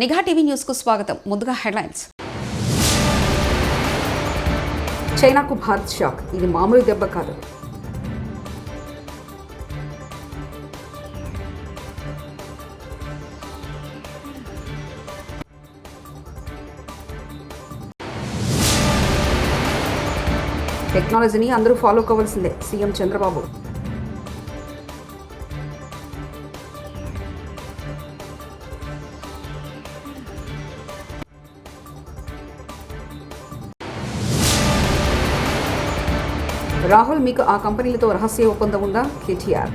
నిఘా TV news కు స్వాగతం. ముందుగా హెడ్లైన్స్. చైనాకు భారత్ షాక్. ఇది మామూలు దెబ్బ కాదు. టెక్నాలజీని అందరూ ఫాలో కావాల్సిందే. సీఎం చంద్రబాబు. రాహుల్, మీకు ఆ కంపెనీలతో రహస్య ఒప్పందం ఉందా? కేటీఆర్.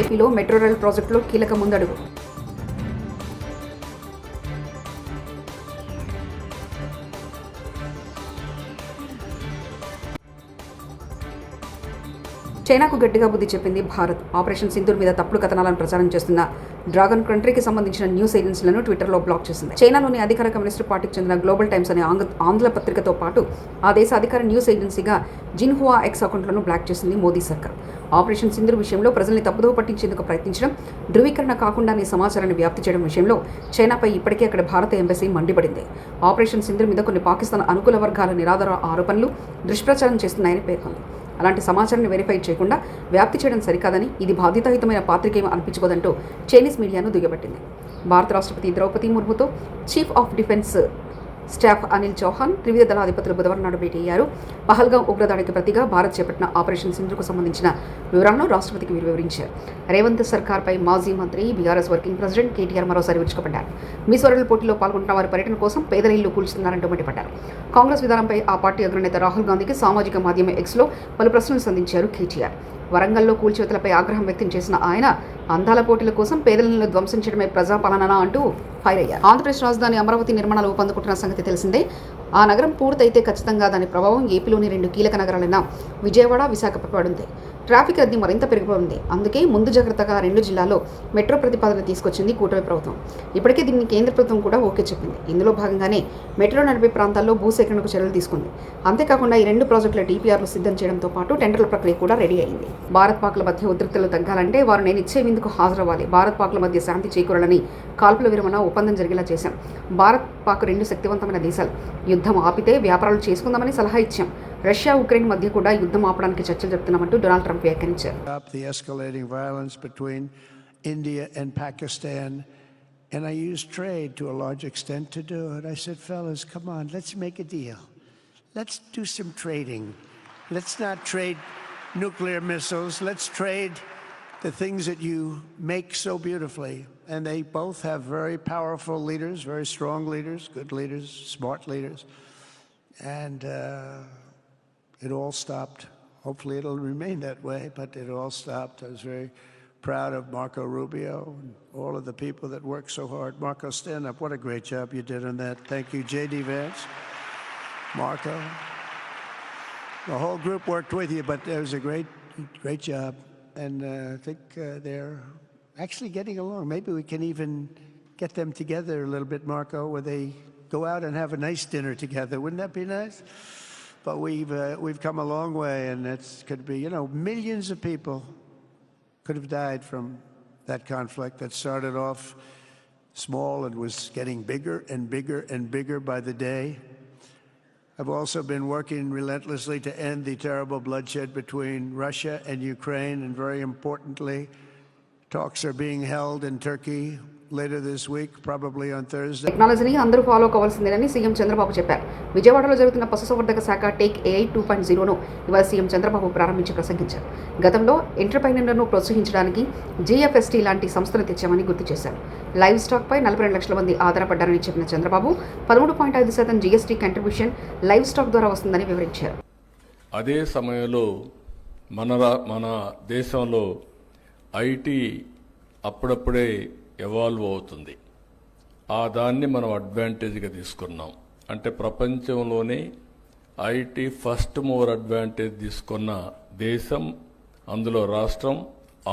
ఏపీలో మెట్రో రైల్ ప్రాజెక్టులో కీలక ముందడుగు. చైనాకు గట్టిగా బుద్ధి చెప్పింది భారత్. ఆపరేషన్ సింధూర్ మీద తప్పుడు కథనాలను ప్రచారం చేస్తున్న డ్రాగన్ కంట్రీకి సంబంధించిన న్యూస్ ఏజెన్సీలను ట్విట్టర్లో బ్లాక్ చేసింది. చైనాలోని అధికార కమ్యూనిస్టు పార్టీకి చెందిన గ్లోబల్ టైమ్స్ అనే ఆంగ్ల పత్రికతో పాటు ఆ దేశ అధికార న్యూస్ ఏజెన్సీగా జిన్హువా ఎక్స్ అకౌంట్లను బ్లాక్ చేసింది మోదీ సర్కార్. ఆపరేషన్ సింధూర్ విషయంలో ప్రజల్ని తప్పుదోవ పట్టించేందుకు ప్రయత్నించడం, ధృవీకరణ కాకుండానే సమాచారాన్ని వ్యాప్తి చేయడం విషయంలో చైనాపై ఇప్పటికే అక్కడ భారత ఎంబసీ మండిపడింది. ఆపరేషన్ సింధూర్ మీద కొన్ని పాకిస్తాన్ అనుకూల వర్గాల నిరాధార ఆరోపణలు దుష్ప్రచారం చేస్తున్నాయని పేర్కొంది. అలాంటి సమాచారాన్ని వెరిఫై చేయకుండా వ్యాప్తి చేయడం సరికాదని, ఇది బాధ్యతాయుతమైన పాత్రికేయం అనిపించుకోదంటూ చైనీస్ మీడియాను దుయ్యబట్టింది. భారత రాష్ట్రపతి ద్రౌపది ముర్ముతో chief of defence staff Anil Chauhan, త్రివిధ దళాధిపతులు బుధవారం నాడు భేటీ అయ్యారు. పహల్గాం ఉగ్రదాడికి ప్రతిగా భారత్ చేపట్టిన ఆపరేషన్ సింధూర్కు సంబంధించిన వివరాలను రాష్ట్రపతికి వీరు వివరించారు. రేవంత్ సర్కార్పై మాజీ మంత్రి, బీఆర్ఎస్ వర్కింగ్ ప్రెసిడెంట్ కేటీఆర్ మరోసారి విరుచుకుపడ్డారు. మిస్ వరల్డ్ పోటీలో పాల్గొంటున్న వారి పర్యటన కోసం పేదల ఇల్లు కూల్చుతున్నారంటూ మండిపడ్డారు. కాంగ్రెస్ విధానంపై ఆ పార్టీ అగ్రనేత రాహుల్ గాంధీకి సామాజిక మాధ్యమం ఎక్స్లో పలు ప్రశ్నలు సంధించారు కేటీఆర్. వరంగల్లో కూల్చివేతలపై ఆగ్రహం వ్యక్తం చేసిన ఆయన, అందాల పోటీల కోసం పేదలను ధ్వంసం చేయడమే ప్రజాపాలన అంటూ ఫైర్ అయ్యారు. ఆంధ్రప్రదేశ్ రాజధాని అమరావతి నిర్మాణాలు ఊపందుకుంటున్న సంగతి తెలిసిందే. ఆ నగరం పూర్తయితే ఖచ్చితంగా దాని ప్రభావం ఏపీలోని 2 కీలక నగరాలైన విజయవాడ, విశాఖపై పడుతుంది. ట్రాఫిక్ రద్దీ మరింత పెరిగిపోయింది. అందుకే ముందు జాగ్రత్తగా 2 జిల్లాల్లో మెట్రో ప్రతిపాదన తీసుకొచ్చింది కూటమి ప్రభుత్వం. ఇప్పటికే దీన్ని కేంద్ర ప్రభుత్వం కూడా ఓకే చెప్పింది. ఇందులో భాగంగానే మెట్రో నడిపే ప్రాంతాల్లో భూసేకరణకు చర్యలు తీసుకుంది. అంతేకాకుండా ఈ 2 ప్రాజెక్టుల DPRలు సిద్ధం చేయడంతో పాటు టెండర్ల ప్రక్రియ కూడా రెడీ అయింది. భారత్ పాక్ల మధ్య ఉద్రిక్తలు తగ్గాలంటే వారు నేను ఇచ్చే విందుకు హాజరవ్వాలి. భారత్ పాక్ల మధ్య శాంతి చేకూరాలని కాల్పుల విరమణ ఒప్పందం జరిగేలా చేశాం. భారత్ పాక్ 2 శక్తివంతమైన దేశాలు. యుద్ధం ఆపితే వ్యాపారాలు చేసుకుందామని సలహా ఇచ్చాం. రష్యా, ఉక్రెయిన్ మధ్య కూడా యుద్ధం ఆపడానికి చర్చలు జరుపుతున్నామంటూ డొనాల్డ్ ట్రంప్ వ్యాఖ్యానించారు. The escalating violence between India and Pakistan, and I used trade to a large extent to do it. I said, fellas, come on, let's make a deal. Let's do some trading. Let's not trade nuclear missiles. Let's trade the things that you make so beautifully. And they both have very powerful leaders, very strong leaders, good leaders, smart leaders. And it all stopped. Hopefully it'll remain that way, but it all stopped. I was very proud of Marco Rubio and all of the people that worked so hard. Marco, stand up. What a great job you did on that. Thank you, J.D. Vance, Marco. The whole group worked with you, but it was a great job. And I think they're actually getting along. Maybe we can even get them together a little bit, Marco, where they go out and have a nice dinner together. Wouldn't that be nice? But we've come a long way, and it could be, millions of people could have died from that conflict that started off small and was getting bigger and bigger and bigger by the day. I've also been working relentlessly to end the terrible bloodshed between Russia and Ukraine, and very importantly, talks are being held in Turkey later this week, probably on Thursday. టెక్నాలజీని అందరూ follow కావాల్సిందేనని CM Chandrababu చెప్పారు. విజయవాడలో జరుగుతున్న పశుసంవర్ధక శాఖ take AI 2.0ను ఇవాళ CM Chandrababu ప్రారంభించి ప్రసంగించారు. గతంలో ఎంటర్‌ప్రైనర్లను ప్రోత్సహించడానికి GFST లాంటి సంస్థను తెచ్చామని గుర్తు చేశారు. లైవ్ స్టాక్ పై 42 లక్షల మంది ఆధారపడ్డారని చెప్పిన Chandrababu 13.5% GST contribution live stock ద్వారా వస్తుందని వివరించారు. అదే సమయంలో మన దేశంలో IT అప్పుడప్పుడే ఎవాల్వ్ అవుతుంది. దాన్ని మనం అడ్వాంటేజ్గా తీసుకున్నాం. అంటే ప్రపంచంలోనే IT ఫస్ట్ మూవర్ అడ్వాంటేజ్ తీసుకున్న దేశం, అందులో రాష్ట్రం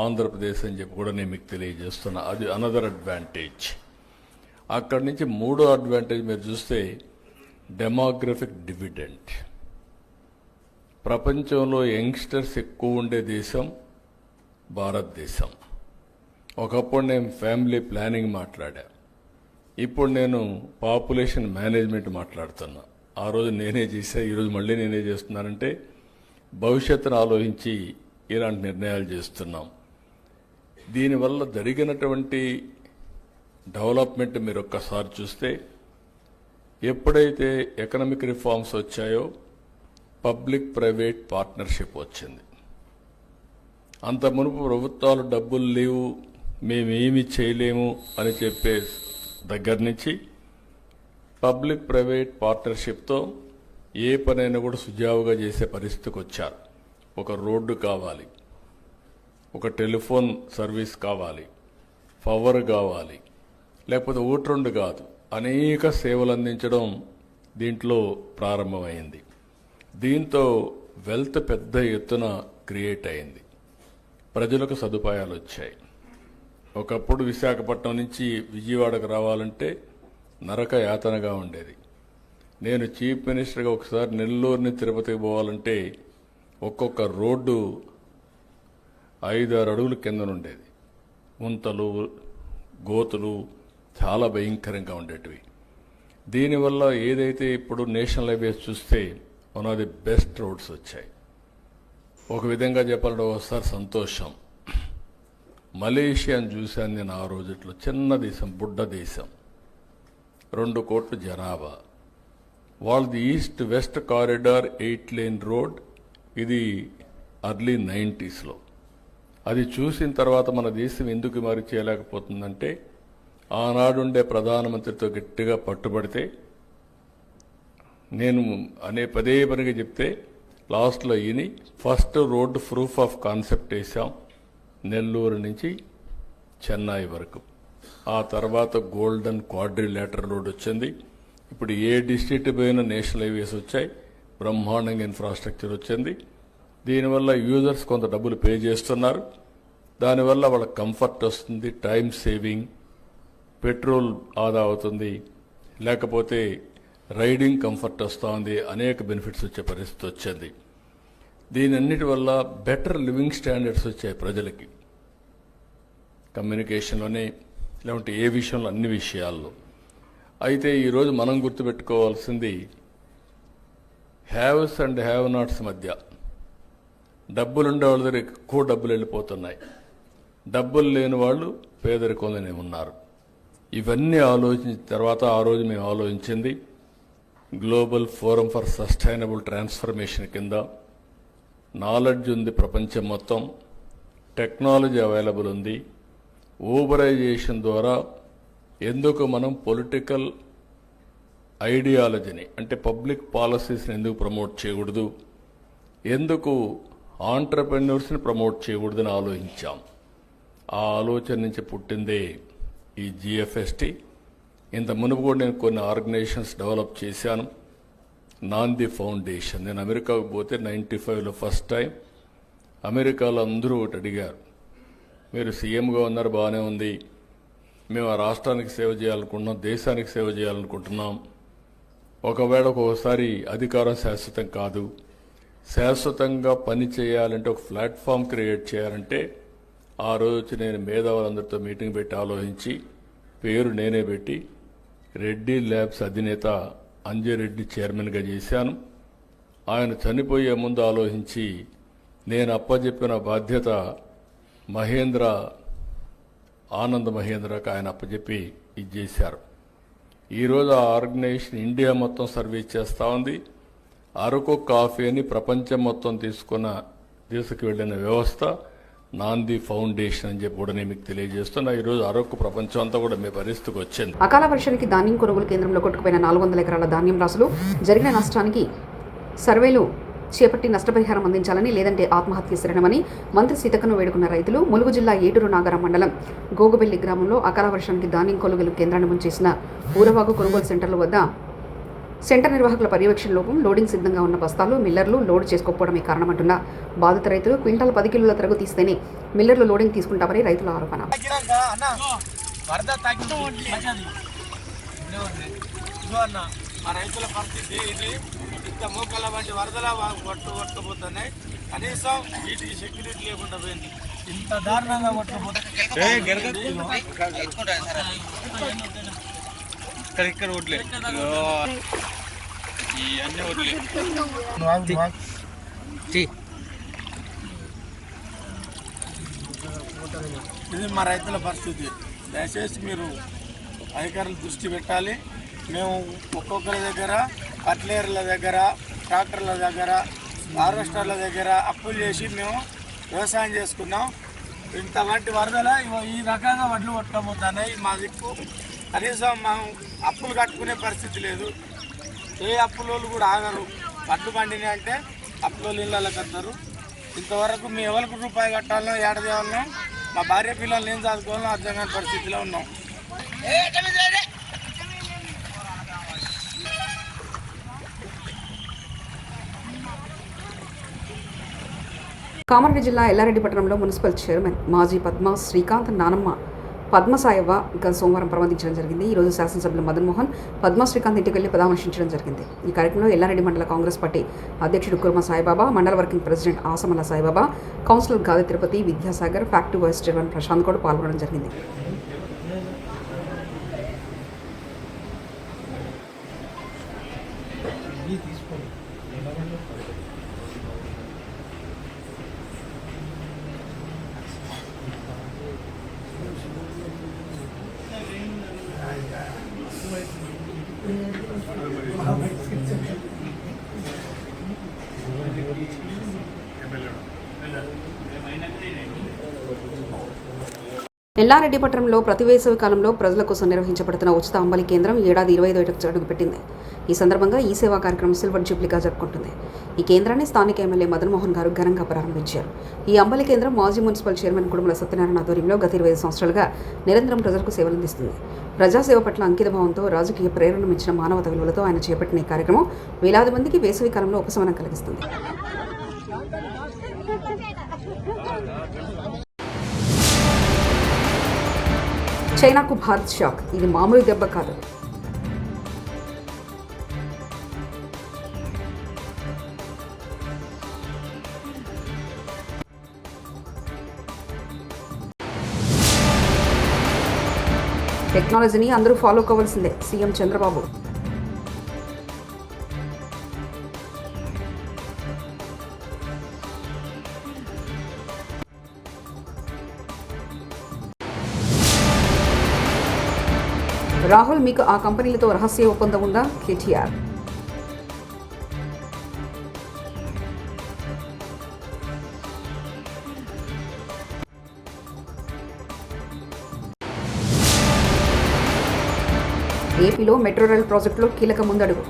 ఆంధ్రప్రదేశ్ అని చెప్పి కూడా నేను మీకు తెలియజేస్తున్నా. అది అనదర్ అడ్వాంటేజ్. అక్కడి నుంచి 3వ అడ్వాంటేజ్ మీరు చూస్తే డెమోగ్రఫిక్ డివిడెంట్. ప్రపంచంలో యంగ్స్టర్స్ ఎక్కువ ఉండే దేశం భారతదేశం. ఒకప్పుడు నేను ఫ్యామిలీ ప్లానింగ్ మాట్లాడా, ఇప్పుడు నేను పాపులేషన్ మేనేజ్మెంట్ మాట్లాడుతున్నా. ఆ రోజు నేనే చేశా, ఈరోజు మళ్ళీ నేనే చేస్తున్నానంటే భవిష్యత్తును ఆలోచించి ఇలాంటి నిర్ణయాలు చేస్తున్నాం. దీనివల్ల జరిగినటువంటి డెవలప్మెంట్ మీరు ఒక్కసారి చూస్తే, ఎప్పుడైతే ఎకనామిక్ రిఫార్మ్స్ వచ్చాయో పబ్లిక్ ప్రైవేట్ పార్ట్నర్షిప్ వచ్చింది. అంత మునుపు ప్రభుత్వాలు డబ్బులు లేవు, మేమేమి చేయలేము అని చెప్పే దగ్గర నుంచి పబ్లిక్ ప్రైవేట్ పార్ట్నర్షిప్తో ఏ పనైనా కూడా సుజావుగా చేసే పరిస్థితికి వచ్చారు. ఒక రోడ్డు కావాలి, ఒక టెలిఫోన్ సర్వీస్ కావాలి, పవర్ కావాలి, లేకపోతే ఒకటి రెండు కాదు, అనేక సేవలు అందించడం దీంట్లో ప్రారంభమైంది. దీంతో వెల్త్ పెద్ద ఎత్తున క్రియేట్ అయింది, ప్రజలకు సదుపాయాలు వచ్చాయి. ఒకప్పుడు విశాఖపట్నం నుంచి విజయవాడకు రావాలంటే నరక యాతనగా ఉండేది. నేను చీఫ్ మినిస్టర్గా ఒకసారి నెల్లూరుని తిరుపతికి పోవాలంటే ఒక్కొక్క రోడ్డు 5-6 అడుగుల కిందనుండేది. ముంతలు, గోతులు చాలా భయంకరంగా ఉండేటివి. దీనివల్ల ఏదైతే ఇప్పుడు నేషనల్ హైవేస్ చూస్తే one of the best roads వచ్చాయి. ఒక విధంగా చెప్పాలంటే ఒకసారి సంతోషం. మలేషియాను చూశాను నేను ఆ రోజుట్లో. చిన్న దేశం, బుడ్డ దేశం, 2 కోట్ల జనాభా. వాళ్ళది east west corridor 8 lane road. ఇది అర్లీ 90s. అది చూసిన తర్వాత మన దేశం ఎందుకు మరి చేయలేకపోతుందంటే, ఆనాడుండే ప్రధానమంత్రితో గట్టిగా పట్టుబడితే, నేను పదే పనిగా చెప్తే లాస్ట్లో ఈయన first road proof of concept వేసాం, నెల్లూరు నుంచి చెన్నై వరకు. ఆ తర్వాత గోల్డెన్ క్వాడ్రిలేటర్ రోడ్ వచ్చింది. ఇప్పుడు ఏ డిస్ట్రిక్ట్ పోయిన నేషనల్ హైవేస్ వచ్చాయి, బ్రహ్మాండంగా ఇన్ఫ్రాస్ట్రక్చర్ వచ్చింది. దీనివల్ల యూజర్స్ కొంత డబ్బులు పే చేస్తున్నారు. దానివల్ల వాళ్ళకి కంఫర్ట్ వస్తుంది, టైం సేవింగ్, పెట్రోల్ ఆదా అవుతుంది, లేకపోతే రైడింగ్ కంఫర్ట్ వస్తుంది, అనేక బెనిఫిట్స్ వచ్చే పరిస్థితి వచ్చింది. దీనన్నిటి వల్ల బెటర్ లివింగ్ స్టాండర్డ్స్ వచ్చాయి ప్రజలకి, కమ్యూనికేషన్లోనే లేకుంటే ఏ విషయంలో, అన్ని విషయాల్లో. అయితే ఈరోజు మనం గుర్తుపెట్టుకోవాల్సింది, హ్యావ్స్ అండ్ హ్యావ్ నాట్స్ మధ్య డబ్బులుండే వాళ్ళ దగ్గర ఎక్కువ డబ్బులు వెళ్ళిపోతున్నాయి, డబ్బులు లేని వాళ్ళు పేదరికంలోనే ఉన్నారు. ఇవన్నీ ఆలోచించిన తర్వాత ఆ రోజు మేము ఆలోచించింది global forum for sustainable transformation కింద. నాలెడ్జ్ ఉంది ప్రపంచం మొత్తం, టెక్నాలజీ అవైలబుల్ ఉంది. ఊబరైజేషన్ ద్వారా ఎందుకు మనం పొలిటికల్ ఐడియాలజీని, అంటే పబ్లిక్ పాలసీస్ని ఎందుకు ప్రమోట్ చేయకూడదు, ఎందుకు ఆంటర్ప్రెన్యూర్స్ని ప్రమోట్ చేయకూడదని ఆలోచించాం. ఆ ఆలోచన నుంచి పుట్టిందే ఈ జిఎఫ్ఎస్టీ. ఇంత మునుపు కూడా నేను కొన్ని ఆర్గనైజేషన్స్ డెవలప్ చేశాను. నాంది ఫౌండేషన్. నేను అమెరికాకు పోతే 95లో ఫస్ట్ టైం అమెరికాలో అందరూ ఒకటి అడిగారు, మీరు సీఎంగా ఉన్నారు, బాగానే ఉంది, మేము ఆ రాష్ట్రానికి సేవ చేయాలనుకుంటున్నాం, దేశానికి సేవ చేయాలనుకుంటున్నాం. ఒకవేళ ఒక్కొక్కసారి అధికారం శాశ్వతం కాదు, శాశ్వతంగా పని చేయాలంటే ఒక ప్లాట్ఫామ్ క్రియేట్ చేయాలంటే, ఆ రోజు నేను మేధావులందరితో మీటింగ్ పెట్టి ఆలోచించి పేరు నేనే పెట్టి రెడ్డి ల్యాబ్స్ అధినేత అంజయ్ రెడ్డి చైర్మన్గా చేశాను. ఆయన చనిపోయే ముందు ఆలోచించి నేను అప్పచెప్పిన బాధ్యత ఆనంద్ మహేంద్రకు ఆయన అప్పచెప్పి ఇది చేశారు. ఈరోజు ఆ ఆర్గనైజేషన్ ఇండియా మొత్తం సర్వీస్ చేస్తూ ఉంది. అరకు కాఫీని ప్రపంచం మొత్తం తీసుకువెళ్ళిన వ్యవస్థ నాంది ఫౌండేషన్ అని చెప్పి కూడా నేను మీకు తెలియజేస్తున్నా. ఈరోజు అరకు ప్రపంచం అంతా కూడా మీ పరిస్థితికి వచ్చింది. అకాల వర్షానికి ధాన్యం కొనుగోలు కేంద్రంలో కొట్టుకుపోయిన 400 ఎకరాల ధాన్యం రాసులు, జరిగిన నష్టానికి సర్వేలు చేపట్టి నష్టపరిహారం అందించాలని, లేదంటే ఆత్మహత్య శరణమని మంత్రి సీతక్కను వేడుకున్న రైతులు. ములుగు జిల్లా ఏటూరు నాగరం మండలం గోగుబెల్లి గ్రామంలో అకాల వర్షానికి ధాన్యం కొనుగోలు కేంద్రాన్ని ముంచేసిన ఊరవాగు కొనుగోలు సెంటర్ల వద్ద సెంటర్ నిర్వాహకుల పర్యవేక్షణ లోపం, లోడింగ్ సిద్ధంగా ఉన్న బస్తాలు మిల్లర్లు లోడ్ చేసుకోకపోవడమే కారణమంటున్న బాధిత రైతులు. క్వింటాల్ 10 కిలోల తరగు తీస్తేనే మిల్లర్లు లోడింగ్ తీసుకుంటామని రైతుల ఆరోపణ. మా రైతుల పరిస్థితి ఇది. ఇంత మోకాల వంటి వరదల కొట్టుకుపోతున్నాయి. కనీసం వీటికి సెక్యూరిటీ లేకుండా పోయింది. ఇంత దారుణంగా ఇక్కడ ఒడ్లే ఇవన్నీ ఒడ్లే. ఇది మా రైతుల పరిస్థితి. దయచేసి మీరు అధికారులు దృష్టి పెట్టాలి. మేము ఒక్కొక్కరి దగ్గర కట్లేర్ల దగ్గర, ట్రాక్టర్ల దగ్గర, హార్వెస్టర్ల దగ్గర అప్పులు చేసి మేము వ్యవసాయం చేసుకున్నాం. ఇంత వంటి వరదల ఈ రకంగా వడ్లు కొట్టుకోబోతున్నాయి. మా దిక్కు కనీసం మనం అప్పులు కట్టుకునే పరిస్థితి లేదు. ఏ అప్పులోళ్ళు కూడా ఆగరు. వడ్లు పండినాయి అంటే అప్పులోళ్ళు ఇళ్ళకి కడతారు. ఇంతవరకు మేము ఎవరికి రూపాయి కట్టాలనో ఏడదేవాలనో మా భార్య పిల్లల్ని ఏం చదువుకోవాలో అర్థం కాని పరిస్థితిలో ఉన్నాం. కామారెడ్డి జిల్లా ఎల్లారెడ్డి పట్టణంలో మున్సిపల్ చైర్మన్ మాజీ పద్మ శ్రీకాంత్ నానమ్మ పద్మసాయవ్వ గత సోమవారం ప్రమాదించడం జరిగింది. ఈరోజు శాసనసభ్యులు మదన్ మోహన్ పద్మ శ్రీకాంత్ ఇంటికి వెళ్లి పరామర్శించడం జరిగింది. ఈ కార్యక్రమంలో ఎల్లారెడ్డి మండల కాంగ్రెస్ పార్టీ అధ్యక్షుడు Kurma Saibaba, mandal working president Asamala Saibaba, councillor Gadi Tirupati, Vidyasagar, factory vice chairman Prashant కూడా పాల్గొనడం జరిగింది. ఎల్లారెడ్డి పట్టణంలో ప్రతి వేసవి కాలంలో ప్రజల కోసం నిర్వహించబడుతున్న ఉచిత అంబలి కేంద్రం ఏడాది 25వ ఏటకు అడుగుపెట్టింది. ఈ సందర్భంగా ఈ సేవా కార్యక్రమం సిల్వర్ జూబ్లీగా జరుపుకుంటుంది. ఈ కేంద్రాన్ని స్థానిక ఎమ్మెల్యే మదన్ మోహన్ గారు ఘనంగా ప్రారంభించారు. ఈ అంబలి కేంద్రం మాజీ మున్సిపల్ చైర్మన్ కుడుముల సత్యనారాయణ ఆధ్వర్యంలో గత 25 సంవత్సరాలుగా నిరంతరం ప్రజలకు సేవలందిస్తుంది. ప్రజాసేవ పట్ల అంకితభావంతో, రాజకీయ ప్రేరణ మించిన మానవత విలువలతో ఆయన చేపట్టిన ఈ కార్యక్రమం వేలాది మందికి వేసవి కాలంలో ఉపశమనం కలిగిస్తుంది. చైనాకు భారత్ షాక్. ఇది మామూలు దెబ్బ కాదు. టెక్నాలజీని అందరూ ఫాలో కావాల్సిందే. సీఎం చంద్రబాబు. రాహుల్, మీకు ఆ కంపెనీలతో రహస్య ఒప్పందం ఉందా? కేటీఆర్. ఏపీలో మెట్రో రైల్ ప్రాజెక్టులో కీలక ముందడుగు.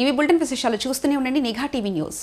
ఇవి బులెటిన్ విశేషాలు. చూస్తూనే ఉండండి నిఘా టీవీ న్యూస్.